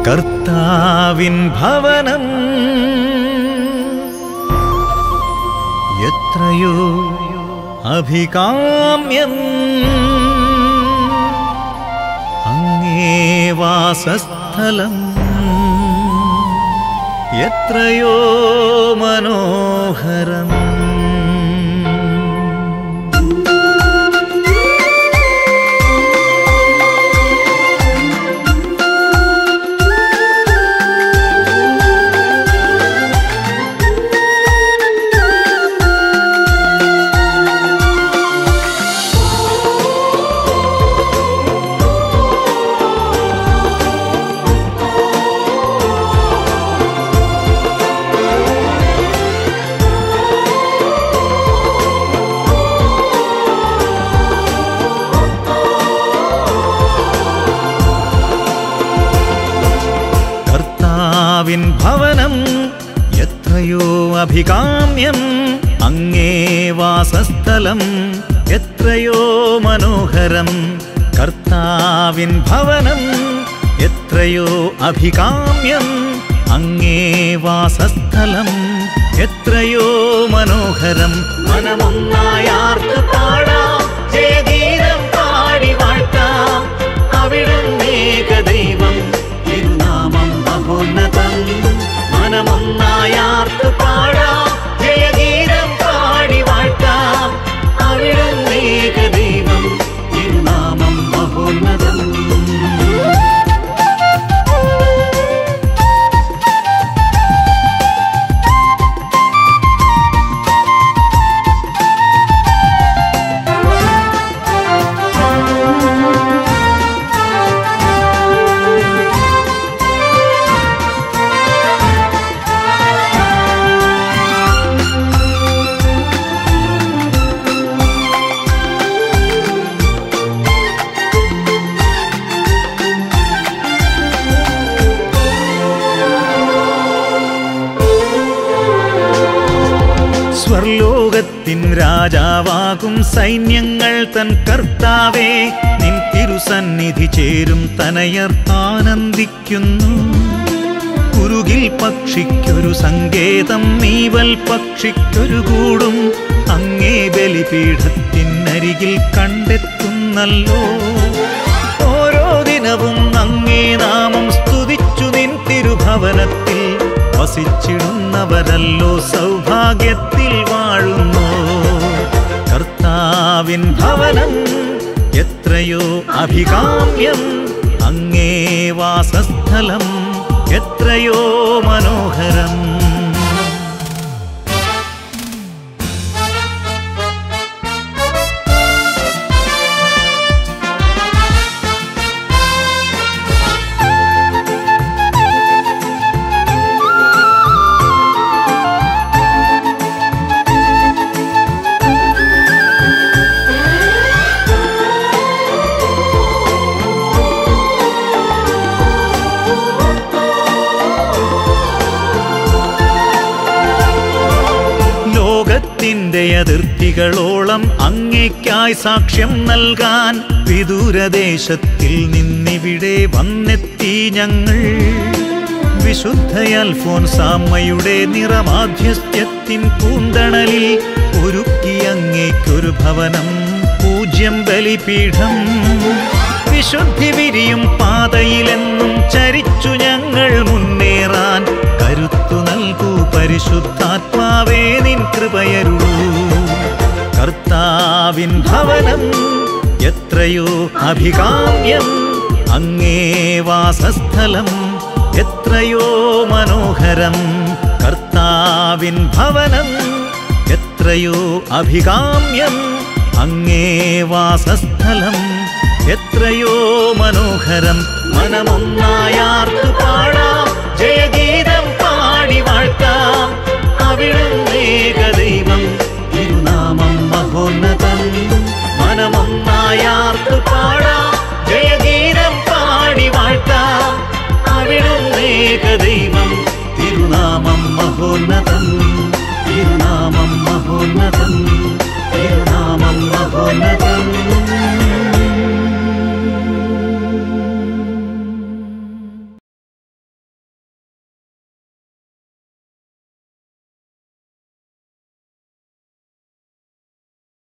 കർത്താവിൻ ഭവനം എത്രയോ അഭികാമ്യം, അങ്ങേ വാസസ്ഥലം എത്രയോ മനോഹരം. കർത്താവിൻ ഭവനം എത്രയോ അഭികാമ്യം, അങ്ങേ വാസസ്ഥലം എത്രയോ മനോഹരം. കർത്താവിൻ ഭവനം എത്രയോ അഭികാമ്യം, അങ്ങേ വാസസ്ഥലം എത്രയോ മനോഹരം. മനമൊന്നായാർക്ക് പാടാം, ജയഗീതം പാടി വാഴ്ത്താം. അവിടുന്നേക ദൈവം, തിരുനാമം മഹോന്നതം. മനമൊന്നായാർക്ക് പാടാം, ജയഗീതം പാടി വാഴ്ത്താം. അവിടുന്നേക ദൈവം, തിരുനാമം മഹോന്നതം. സ്വർലോകത്തിൻ രാജാവാകും സൈന്യങ്ങൾ തൻ കർത്താവേ, നിൻ തിരുസന്നിധി ചേരും തനയർ ആനന്ദിക്കുന്നു. കുരുകിൽ പക്ഷിക്കൊരു സങ്കേതം, നീവൽ പക്ഷിക്കൊരു കൂടും അങ്ങേ ബലിപീഠത്തിനരികിൽ കണ്ടെത്തുന്നല്ലോ. ഓരോ ദിനവും അങ്ങേ നാമം സ്തുതിച്ചു നിൻ തിരുഭവനത്തിൽ വസിച്ചിടുന്നവരല്ലോ സൗഭാഗ്യത്തിൽ വാഴുന്നു. കർത്താവിൻ ഭവനം എത്രയോ അഭികാമ്യം, അങ്ങേ വാസസ്ഥലം എത്രയോ മനോഹരം. ലോകത്തിന്റെ അതിർത്തികളോളം അങ്ങേക്കായി സാക്ഷ്യം നൽകാൻ വിദൂരദേശത്തിൽ നിന്നിവിടെ വന്നെത്തി ഞങ്ങൾ. വിശുദ്ധ അൽഫോൻസാമ്മയുടെ നിറമാധ്യസ്ഥ്യത്തിൻ പൂന്തണലിൽ ഒരുക്കി അങ്ങേക്കൊരു ഭവനം, പൂജ്യം ബലിപീഠം. വിശുദ്ധി വിരിയും പാതയിലെന്നും ചരിച്ചു ഞങ്ങൾ മുന്നേറാൻ കരുത്തു നൽകൂ പരിശുദ്ധാത്മാവേ, നിൻ കൃപയരുളൂ. കർത്താവിൻ ഭവനം എത്രയോ അഭികാമ്യം, അങ്ങേ വാസസ്ഥലം എത്രയോ മനോഹരം. കർത്താവിൻ ഭവനം എത്രയോ അഭികാമ്യം, അങ്ങേ വാസസ്ഥലം എത്രയോ മനോഹരം. മനമൊന്നായാർക്ക് പാടാം, ജയഗീതം പാടി വാഴ്ത്താം. അവിടുന്നേക ദൈവം, തിരുനാമം മഹോന്നതം. മനമൊന്നായാർക്ക് പാടാം, ജയഗീതം പാടി വാഴ്ത്താം. അവിടുന്നേക ദൈവം, തിരുനാമം മഹോന്നതം. തിരുനാമം മഹോന്നതം.